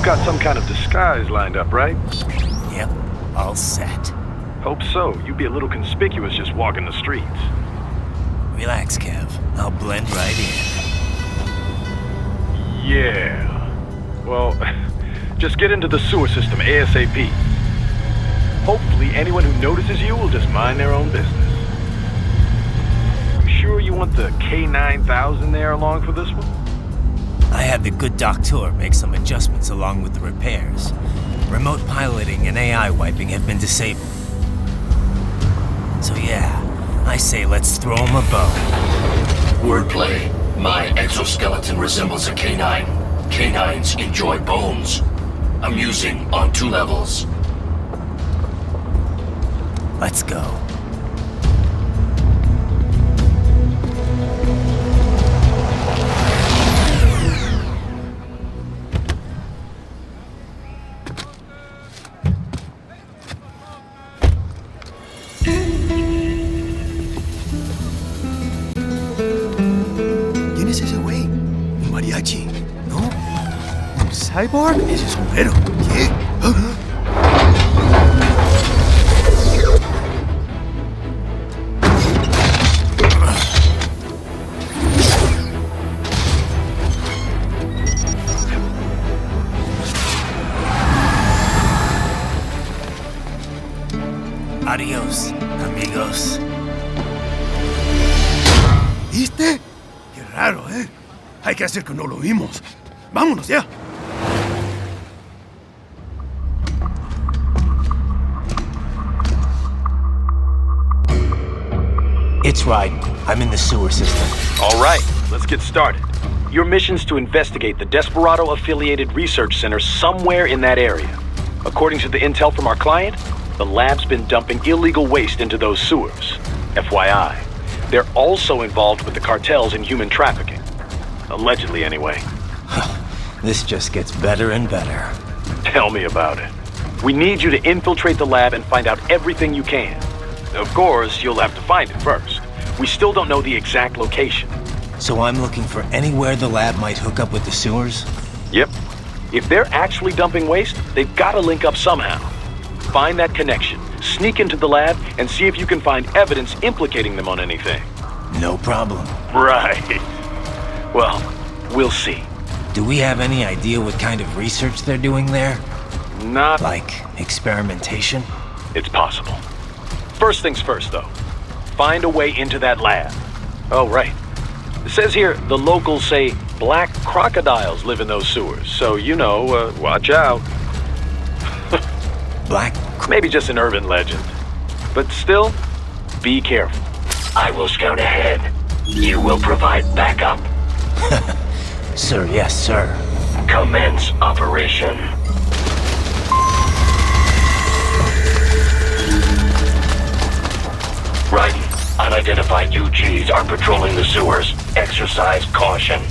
You've got some kind of disguise lined up, right? Yep, all set. Hope so. You'd be a little conspicuous just walking the streets. Relax, Kev. I'll blend right in. Yeah. Well, just get into the sewer system ASAP. Hopefully anyone who notices you will just mind their own business. You sure you want the K9000 there along for this one? I had the good doctor make some adjustments along with the repairs. Remote piloting and AI wiping have been disabled. So yeah, I say let's throw him a bone. Wordplay. My exoskeleton resembles a canine. Canines enjoy bones. Amusing on 2 levels. Let's go. ¿Quién es ese güey? ¿Un mariachi? ¿No? ¿Un cyborg? Ese es sombrero. ¿Qué? ¿Ah? Adiós, amigos. ¿Viste? Qué raro, ¿eh? Hay que hacer que no lo vimos. ¡Vámonos ya! It's Raiden. I'm in the sewer system. All right, let's get started. Your mission's to investigate the Desperado-affiliated research center somewhere in that area. According to the intel from our client, the lab's been dumping illegal waste into those sewers. FYI, they're also involved with the cartels in human trafficking. Allegedly, anyway. This just gets better and better. Tell me about it. We need you to infiltrate the lab and find out everything you can. Of course, you'll have to find it first. We still don't know the exact location. So I'm looking for anywhere the lab might hook up with the sewers? Yep. If they're actually dumping waste, they've got to link up somehow. Find that connection, sneak into the lab, and see if you can find evidence implicating them on anything. No problem. Right. Well, we'll see. Do we have any idea what kind of research they're doing there? Not Like experimentation? It's possible. First things first, though. Find a way into that lab. Oh, right. It says here the locals say black crocodiles live in those sewers, so you know, watch out. Black? Maybe just an urban legend. But still, be careful. I will scout ahead. You will provide backup. Sir, yes, sir. Commence operation. Raiden, unidentified UGs are patrolling the sewers. Exercise caution.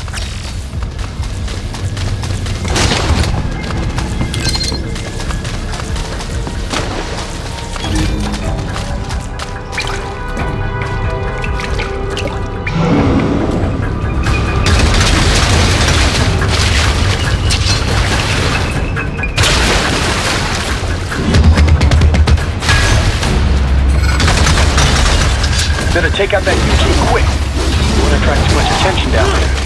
Better take out that UG quick. You won't attract too much attention down there.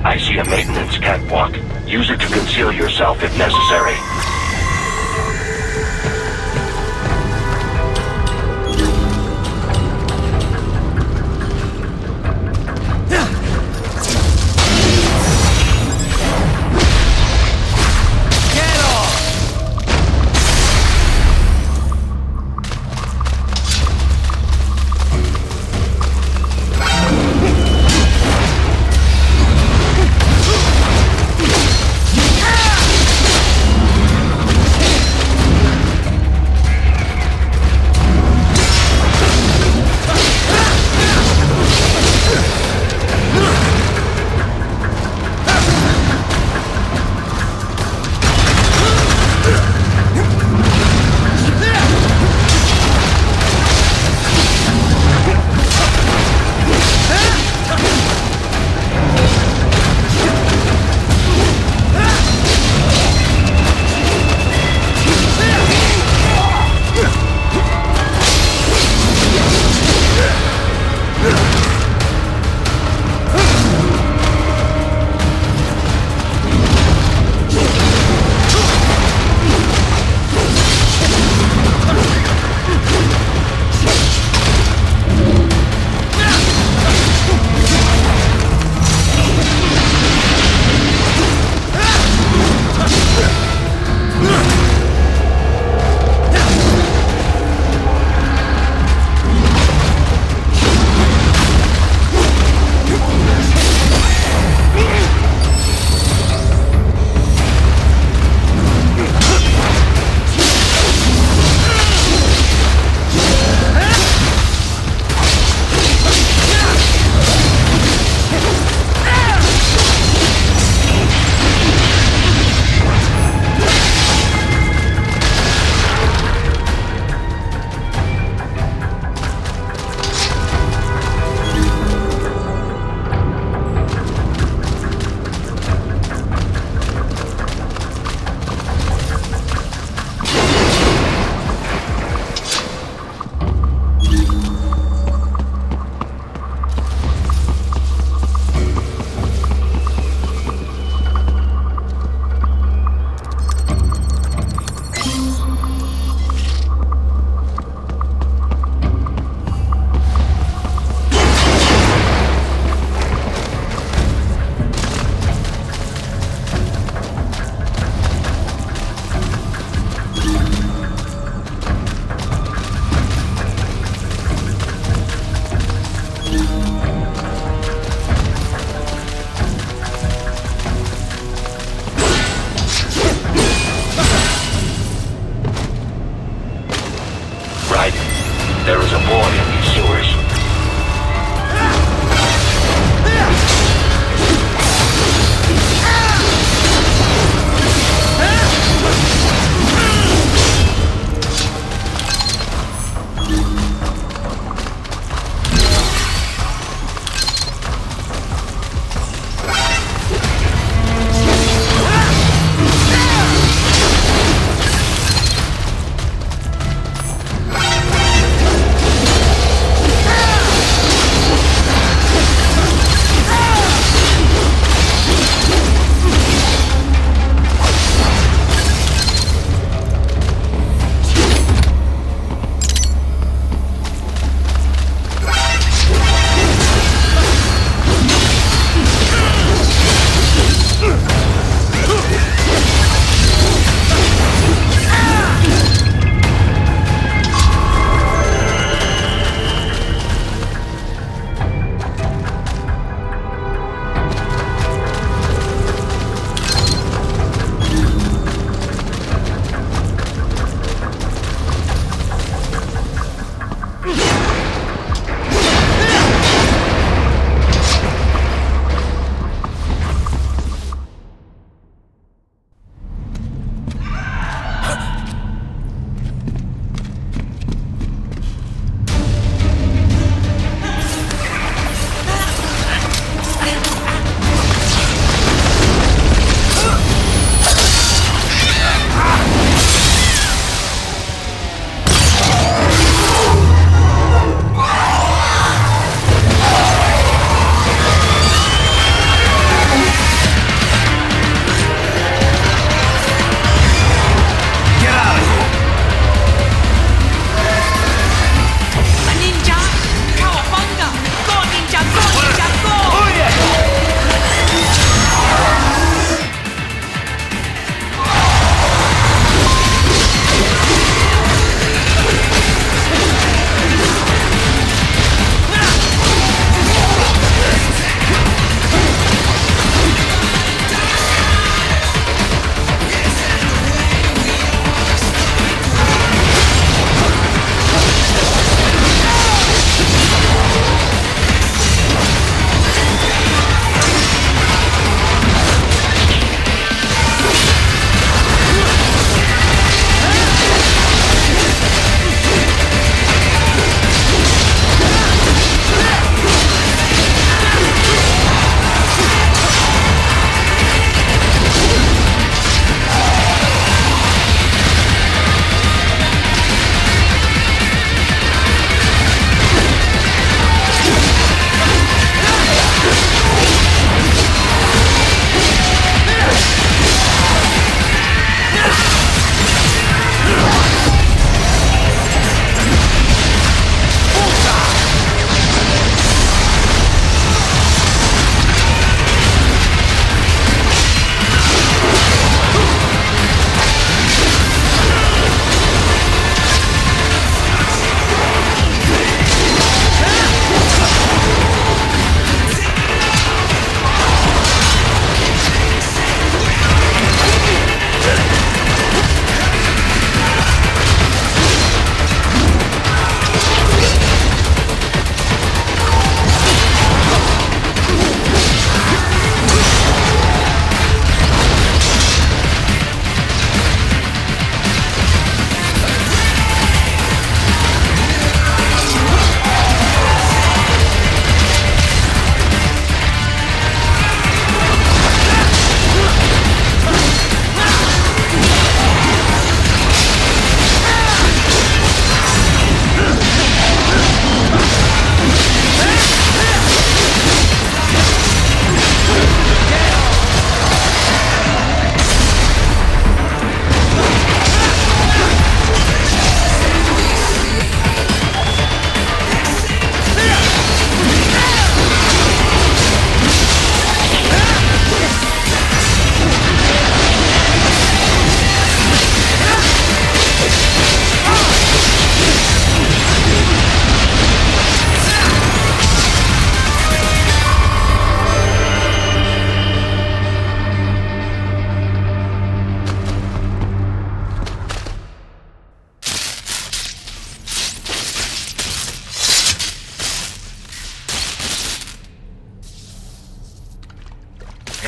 I see a maintenance catwalk. Use it to conceal yourself if necessary.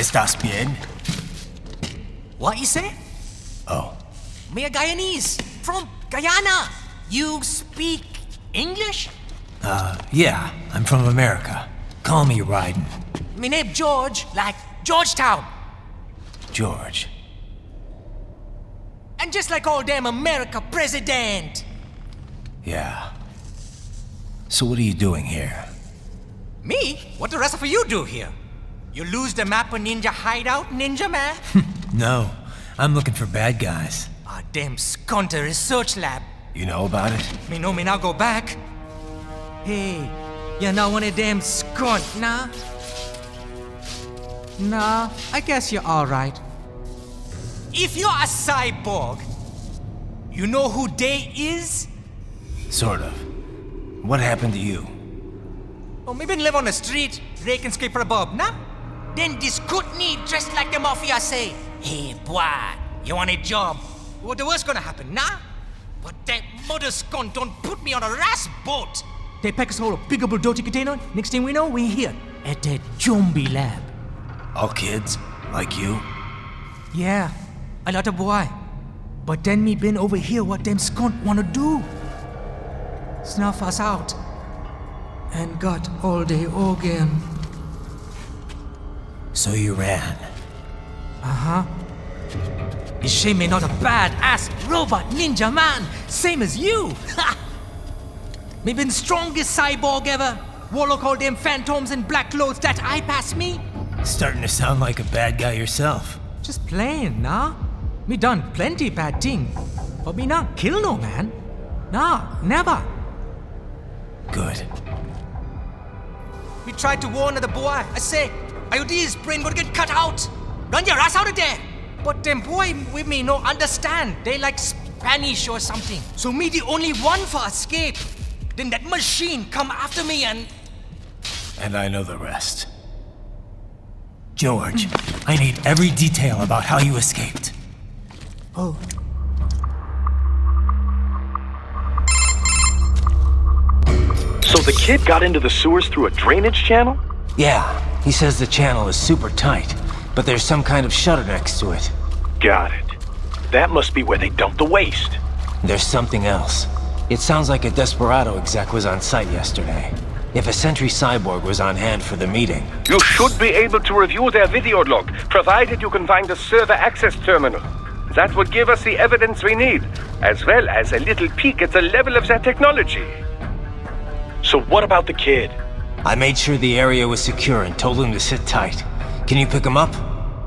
¿Estás bien? What you say? Oh, Me a Guyanese from Guyana. You speak English? yeah, I'm from America. Call me Raiden. Me name George, like Georgetown. George. And just like all damn America president. Yeah. So what are you doing here? Me? What the rest of you do here? You lose the map of Ninja Hideout, Ninja Man? No, I'm looking for bad guys. Ah, damn Skunter research lab. You know about it? Me know me now go back. Hey, you're not one of them skunt, nah? Nah, I guess you're alright. If you're a cyborg, you know who they is? Sort of. What happened to you? Oh, me been live on the street, rake and scrape for a bob, nah? Then this good need dressed like the mafia say, hey boy, you want a job? What the worst gonna happen, nah? But that mother skunt don't put me on a ras boat. They pack us all a big old dirty container. Next thing we know, we're here at that zombie lab. All kids? Like you? Yeah, a lot of boy. But then me been over here what them skunt wanna do. Snuff us out. And got all the organ. So you ran. Uh-huh. Is she me not a bad-ass robot ninja man, same as you? Ha! Me been strongest cyborg ever. Warlock all them phantoms and black clothes that eye pass me. Starting to sound like a bad guy yourself. Just plain, nah? Me done plenty bad thing. But me not kill no man. Nah, never. Good. We tried to warn the boy. I say, IOD's brain gonna get cut out. Run your ass out of there. But them boy with me no understand. They like Spanish or something. So me the only one for escape. Then that machine come after me and... And I know the rest. George, I need every detail about how you escaped. Oh. So the kid got into the sewers through a drainage channel? Yeah, he says the channel is super tight, but there's some kind of shutter next to it. Got it. That must be where they dumped the waste. There's something else. It sounds like a Desperado exec was on site yesterday. If a Sentry cyborg was on hand for the meeting. You should be able to review their video log, provided you can find the server access terminal. That would give us the evidence we need, as well as a little peek at the level of their technology. So what about the kid? I made sure the area was secure and told him to sit tight. Can you pick him up?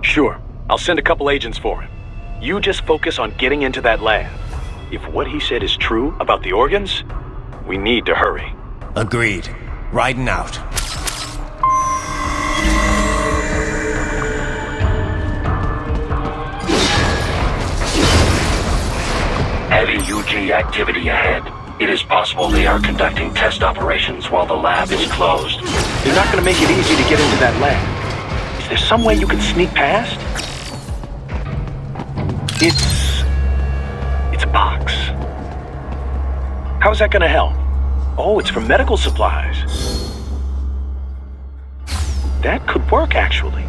Sure. I'll send a couple agents for him. You just focus on getting into that lab. If what he said is true about the organs, we need to hurry. Agreed. Riding out. Heavy UG activity ahead. It is possible they are conducting test operations while the lab is closed. They're not going to make it easy to get into that lab. Is there some way you can sneak past? It's a box. How's that going to help? Oh, it's for medical supplies. That could work, actually.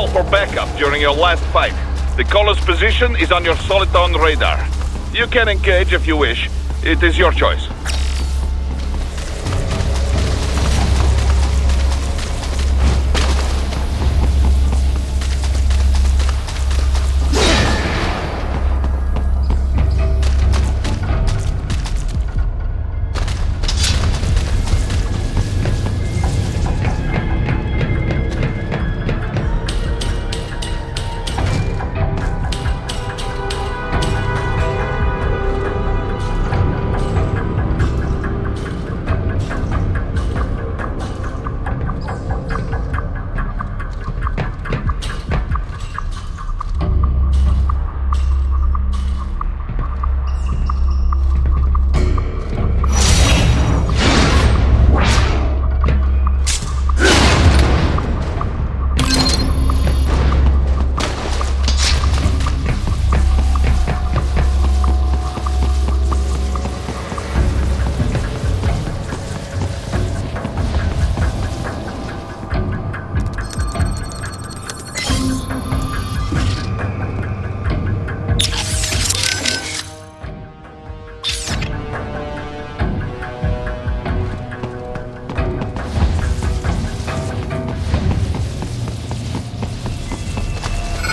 call for backup during your last fight. The caller's position is on your Soliton radar. You can engage if you wish. It is your choice.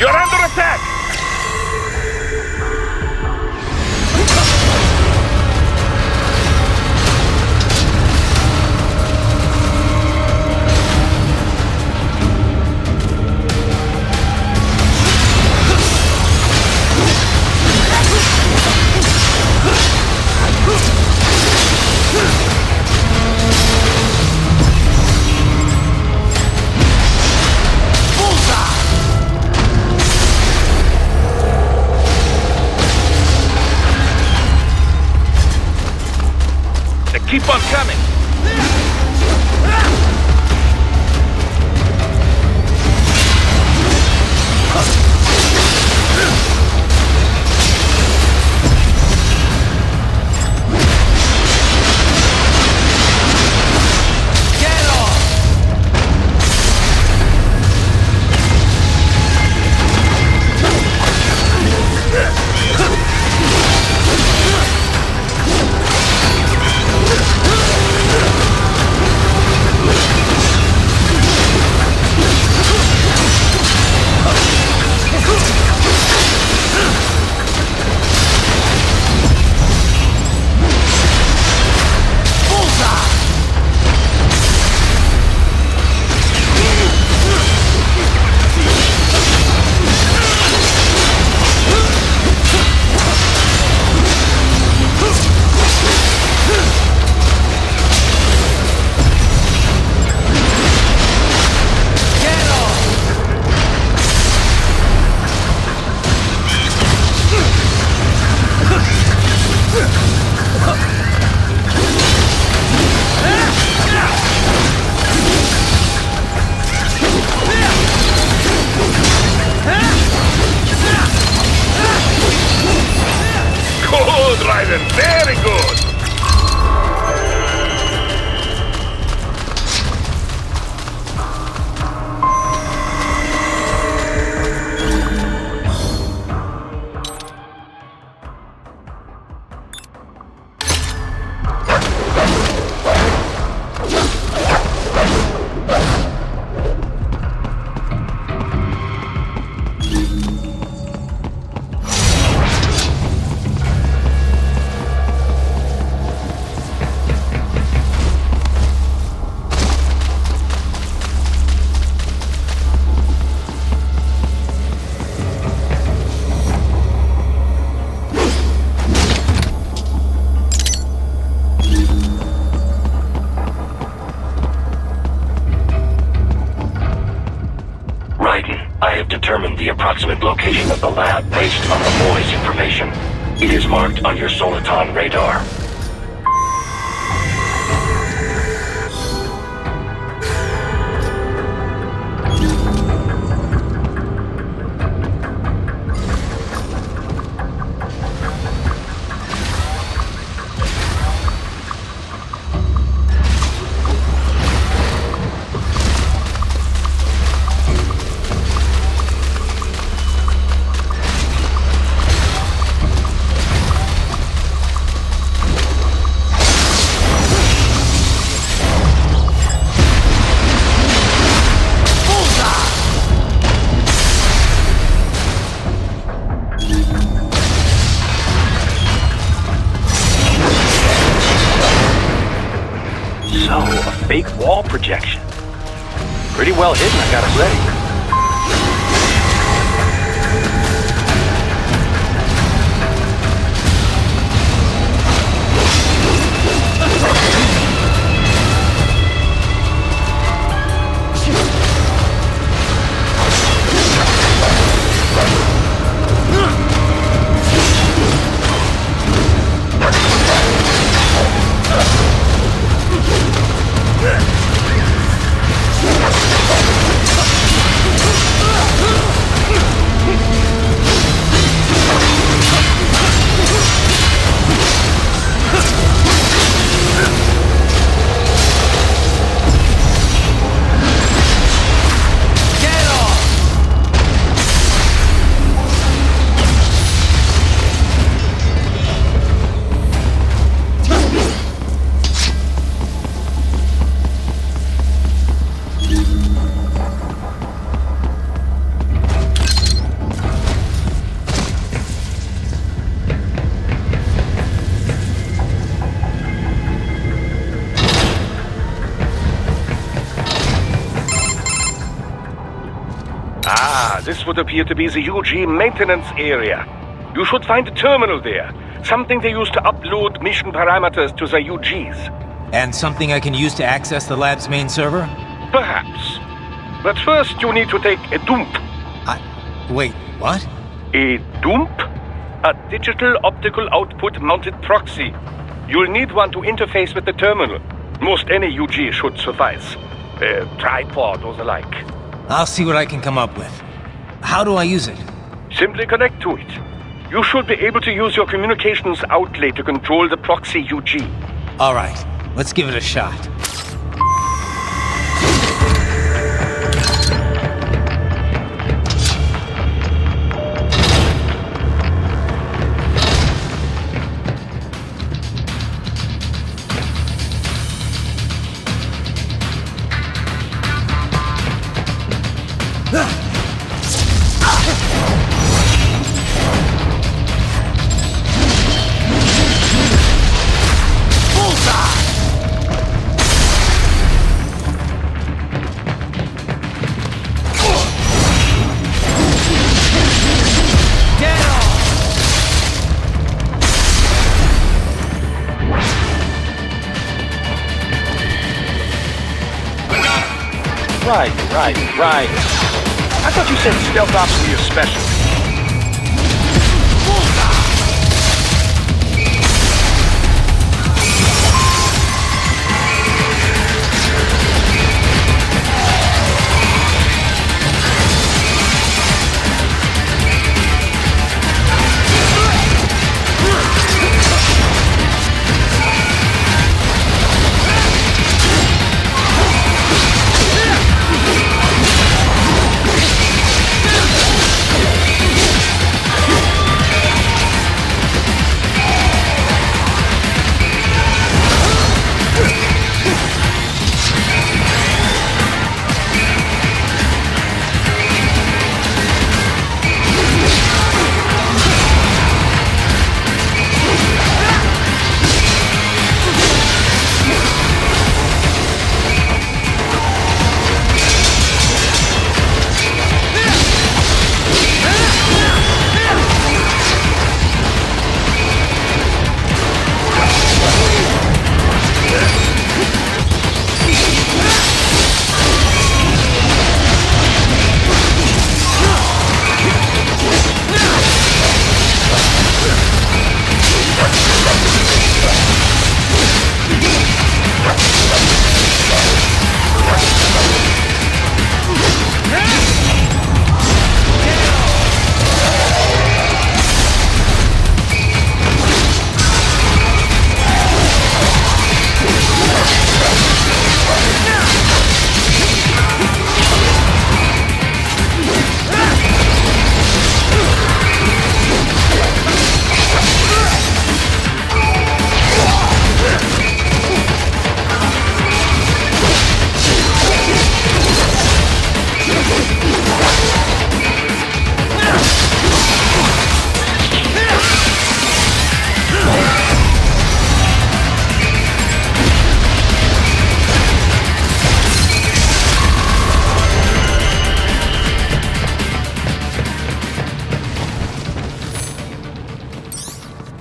You're under attack! Keep on coming! Good, Raiden, very good! I have determined the approximate location of the lab based on the boy's information. It is marked on your Soliton radar. fake wall projection. Pretty well hidden, I gotta say. This would appear to be the UG maintenance area. You should find a terminal there. Something they use to upload mission parameters to the UGs. And something I can use to access the lab's main server? Perhaps. But first you need to take a dump. Wait, what? A dump? A digital optical output mounted proxy. You'll need one to interface with the terminal. Most any UG should suffice. A tripod or the like. I'll see what I can come up with. How do I use it? Simply connect to it. You should be able to use your communications outlet to control the proxy UG. All right, let's give it a shot. Right. I thought you said stealth ops were your specialty.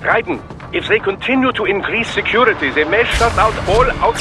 Raiden, if they continue to increase security, they may shut out all out...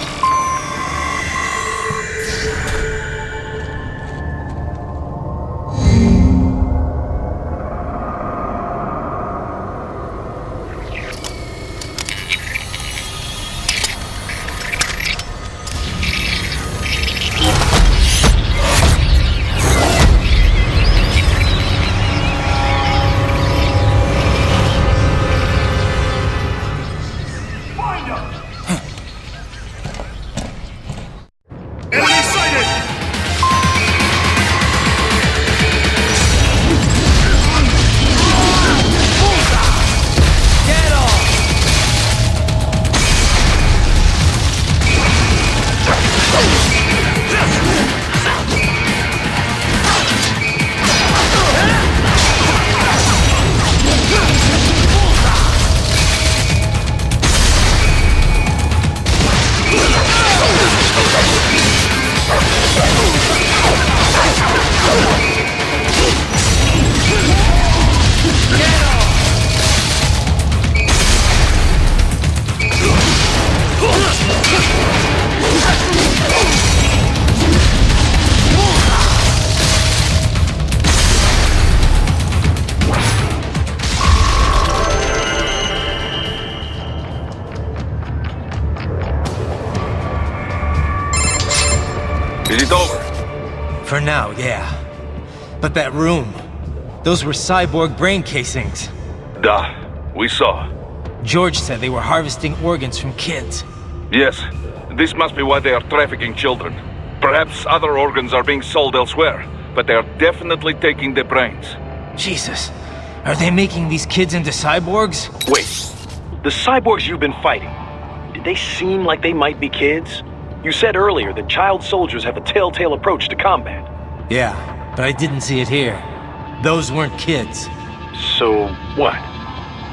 Is it over? For now, yeah. But that room, those were cyborg brain casings. Duh, we saw. George said they were harvesting organs from kids. Yes, this must be why they are trafficking children. Perhaps other organs are being sold elsewhere, but they are definitely taking the brains. Jesus, are they making these kids into cyborgs? Wait, the cyborgs you've been fighting, did they seem like they might be kids? You said earlier that child soldiers have a telltale approach to combat. Yeah, but I didn't see it here. Those weren't kids. So, what?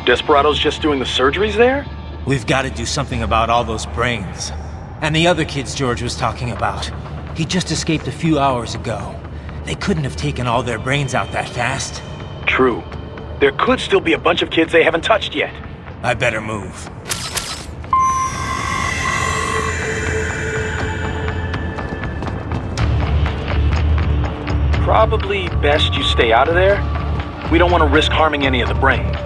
Desperado's just doing the surgeries there? We've got to do something about all those brains. And the other kids George was talking about. He just escaped a few hours ago. They couldn't have taken all their brains out that fast. True. There could still be a bunch of kids they haven't touched yet. I better move. Probably best you stay out of there. We don't want to risk harming any of the brains.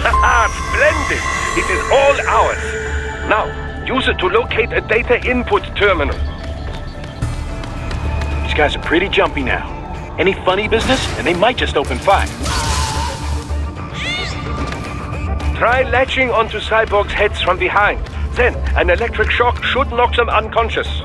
Haha, splendid! It is all ours. Now, use it to locate a data input terminal. These guys are pretty jumpy now. Any funny business, and they might just open fire. Try latching onto cyborgs' heads from behind. Then, an electric shock should knock them unconscious.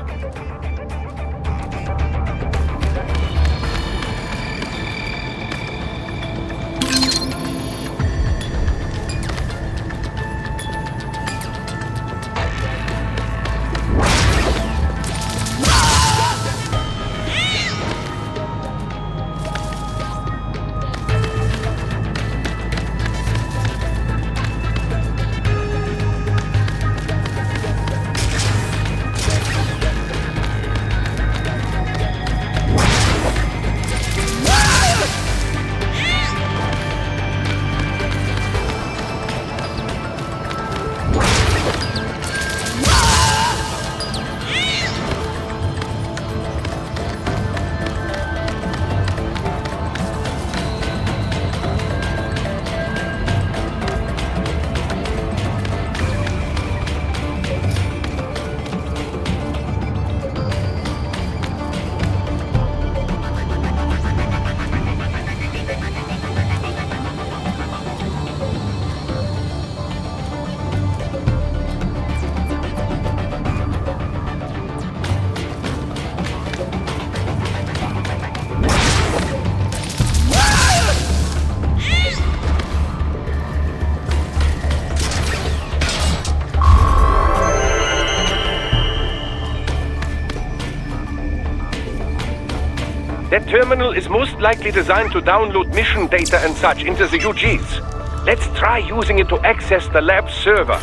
That terminal is most likely designed to download mission data and such into the UGs. Let's try using it to access the lab server.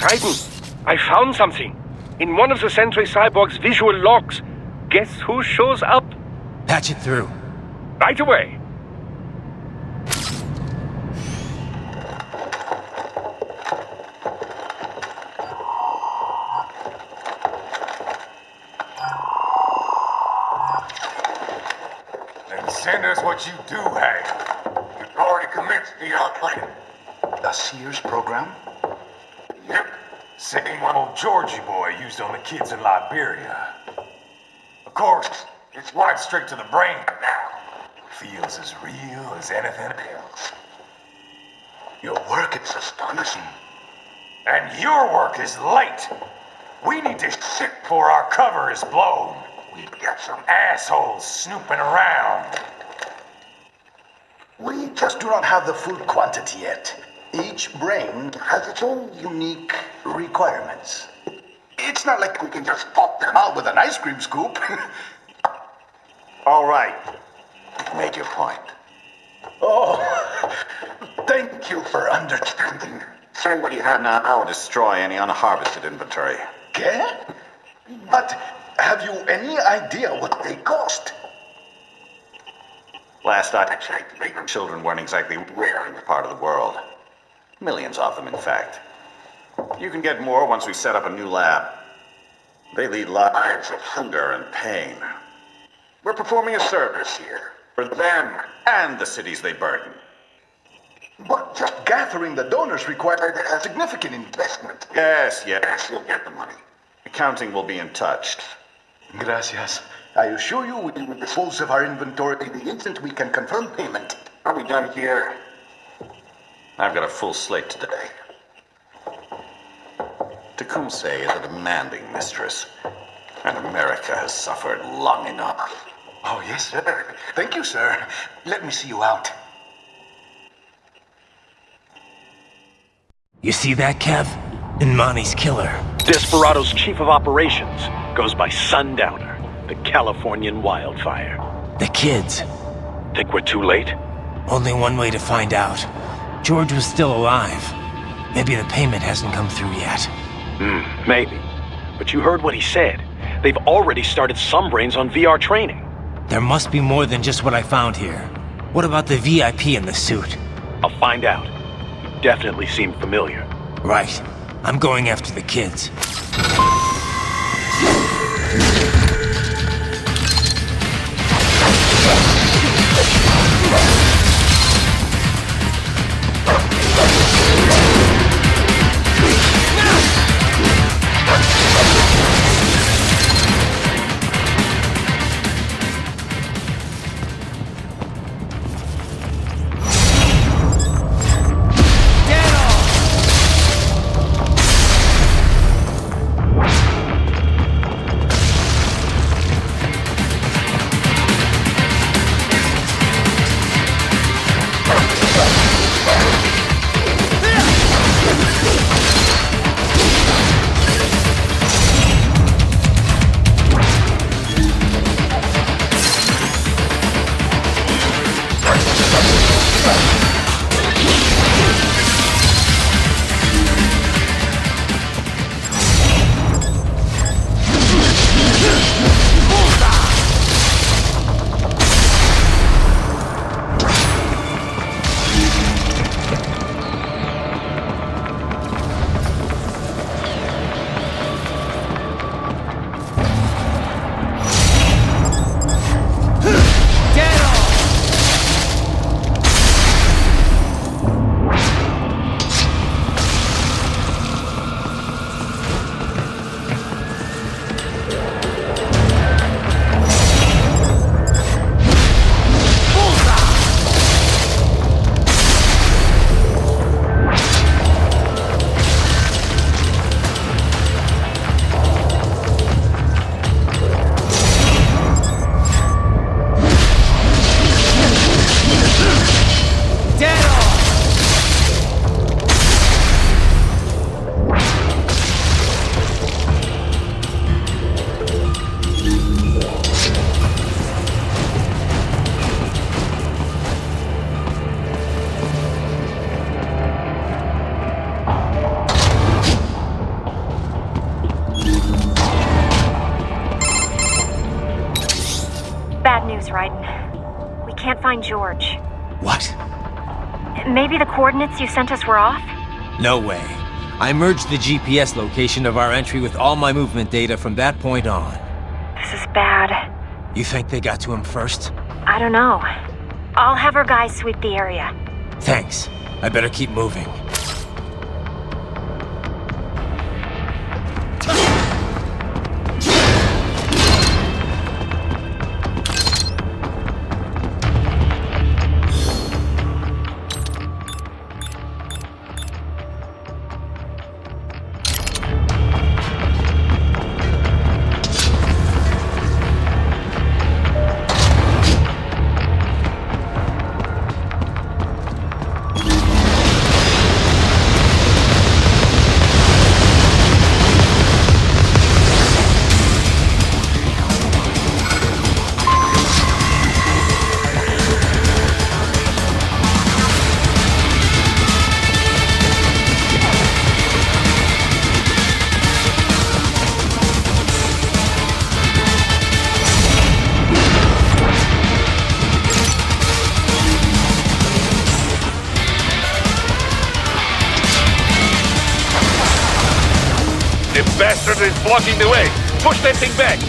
Raiden, I found something. In one of the Sentry Cyborg's visual logs. Guess who shows up? Patch it through. Right away. Then send us what you do have. You've already commenced the plan. The Sears program? Yep. Same one old Georgie boy used on the kids in Liberia. Of course, it's right straight to the brain now. Feels as real as anything else. Your work is astonishing. And your work is late. We need to sit before our cover is blown. We've got some assholes snooping around. We just do not have the full quantity yet. Each brain has its own unique requirements. It's not like we can just pop them out with an ice cream scoop. All right. Make your point. Oh, thank you for understanding. Send what you have now. I'll destroy any unharvested inventory. Okay? But have you any idea what they cost? Last I checked, children weren't exactly rare in this part of the world. Millions of them, in fact. You can get more once we set up a new lab. They lead lives of hunger and pain. We're performing a service here. For them and the cities they burden. But just gathering the donors required a significant investment. Yes, you'll get the money. Accounting will be in touch. Gracias. I assure you we will dispose of our inventory the instant we can confirm payment. Are we done here? I've got a full slate today. Tecumseh is a demanding mistress, and America has suffered long enough. Oh, yes, sir. Thank you, sir. Let me see you out. You see that, Kev? Inmani's killer. Desperado's chief of operations goes by Sundowner, the Californian wildfire. The kids. Think we're too late? Only one way to find out. George was still alive. Maybe the payment hasn't come through yet. Maybe. But you heard what he said. They've already started some brains on VR training. There must be more than just what I found here. What about the VIP in the suit? I'll find out. He definitely seemed familiar. Right. I'm going after the kids. Raiden. We can't find George. What? Maybe the coordinates you sent us were off? No way. I merged the GPS location of our entry with all my movement data from that point on. This is bad. You think they got to him first? I don't know. I'll have our guys sweep the area. Thanks. I better keep moving. The bastard is blocking the way. Push that thing back.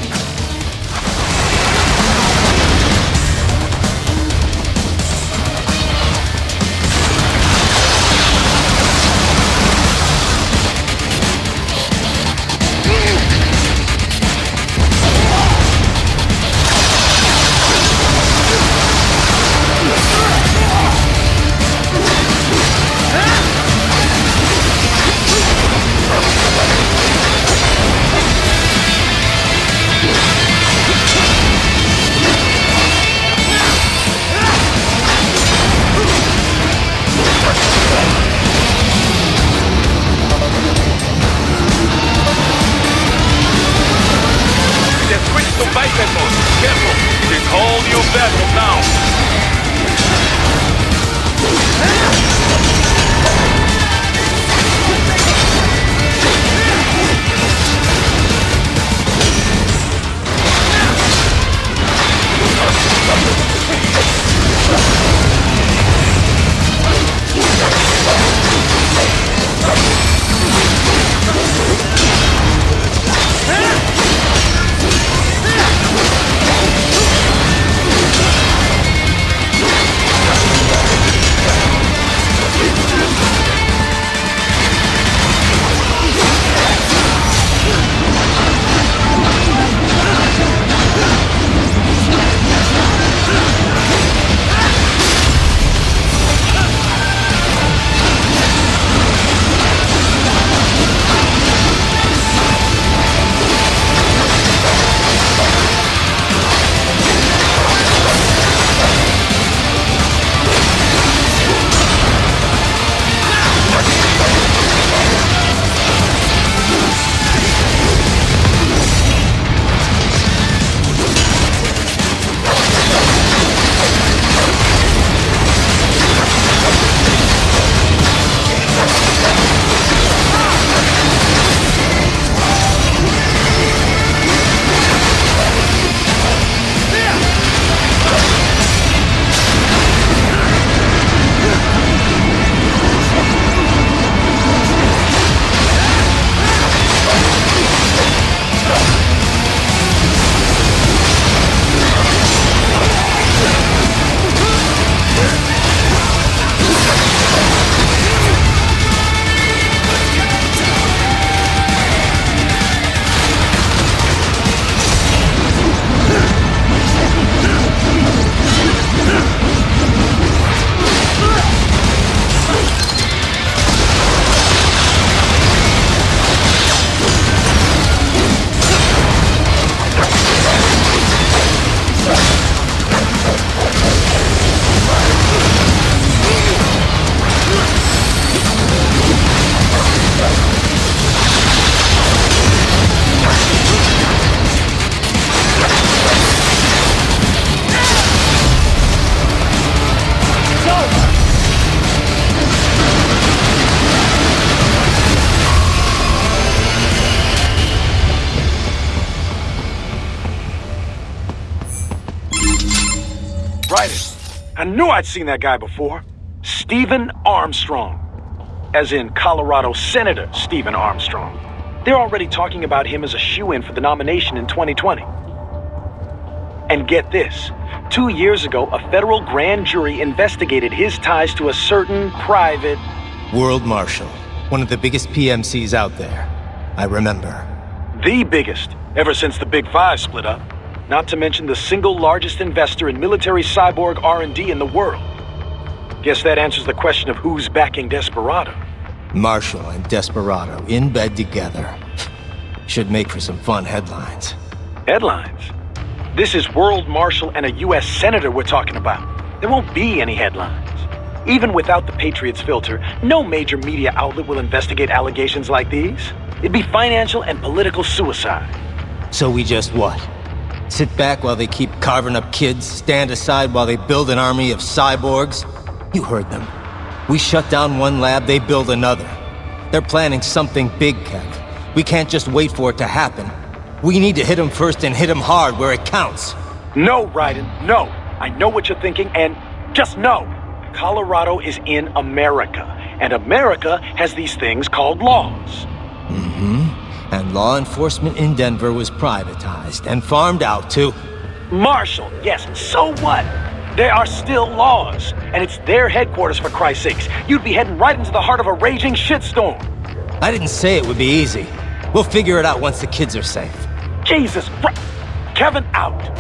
I knew I'd seen that guy before. Stephen Armstrong. As in Colorado Senator Stephen Armstrong. They're already talking about him as a shoo-in for the nomination in 2020. And get this. 2 years ago, a federal grand jury investigated his ties to a certain private... World Marshal. One of the biggest PMCs out there. I remember. The biggest, ever since the Big Five split up. Not to mention the single largest investor in military cyborg R&D in the world. Guess that answers the question of who's backing Desperado. Marshall and Desperado in bed together. Should make for some fun headlines. Headlines? This is World Marshal and a U.S. Senator we're talking about. There won't be any headlines. Even without the Patriots filter, no major media outlet will investigate allegations like these. It'd be financial and political suicide. So we just what? Sit back while they keep carving up kids, stand aside while they build an army of cyborgs? You heard them. We shut down one lab, they build another. They're planning something big, Kev. We can't just wait for it to happen. We need to hit them first and hit them hard where it counts. No, Raiden, no. I know what you're thinking, and just know. Colorado is in America, and America has these things called laws. Mm-hmm. And law enforcement in Denver was privatized and farmed out to... Marshall, yes, so what? There are still laws, and it's their headquarters for Christ's sakes. You'd be heading right into the heart of a raging shitstorm. I didn't say it would be easy. We'll figure it out once the kids are safe. Jesus Christ! Kevin, out!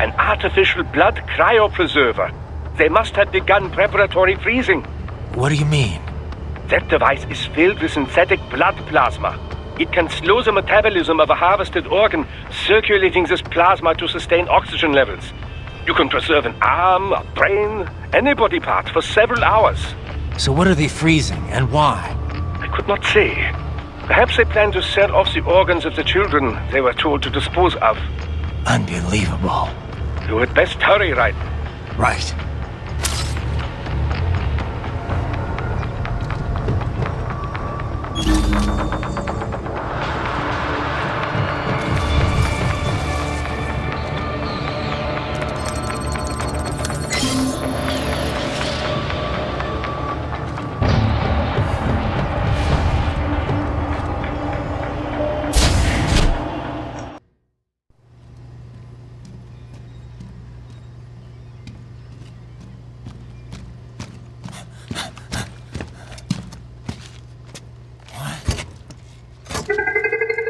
An artificial blood cryopreserver. They must have begun preparatory freezing. What do you mean? That device is filled with synthetic blood plasma. It can slow the metabolism of a harvested organ, circulating this plasma to sustain oxygen levels. You can preserve an arm, a brain, any body part for several hours. So what are they freezing, and why? I could not say. Perhaps they plan to sell off the organs of the children they were told to dispose of. Unbelievable. You had best hurry, Raiden. Right.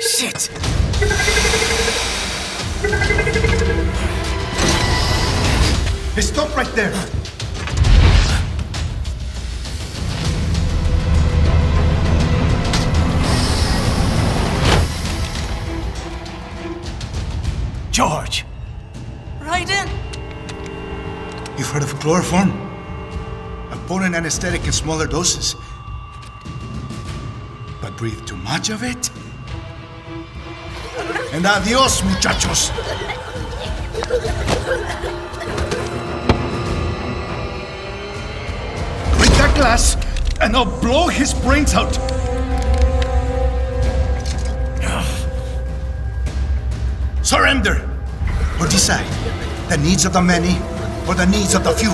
Shit! Hey, stop right there! George! Raiden! You've heard of chloroform? A potent anesthetic in smaller doses. But breathe too much of it? And adios, muchachos! Break that glass, and I'll blow his brains out! Surrender! or decide the needs of the many or the needs of the few.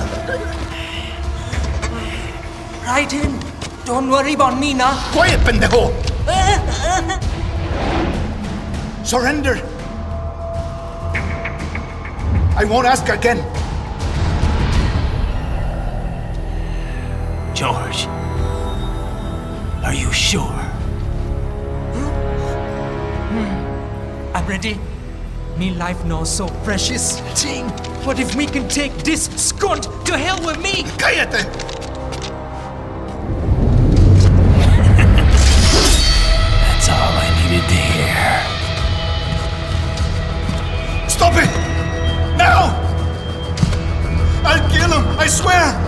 Raiden, don't worry about me now. Quiet, pendejo! Surrender! I won't ask again. George, are you sure? I'm ready. Me life now so precious. Ting, what if we can take this skunt to hell with me? Cállate! That's all I needed to hear. Stop it! Now! I'll kill him, I swear!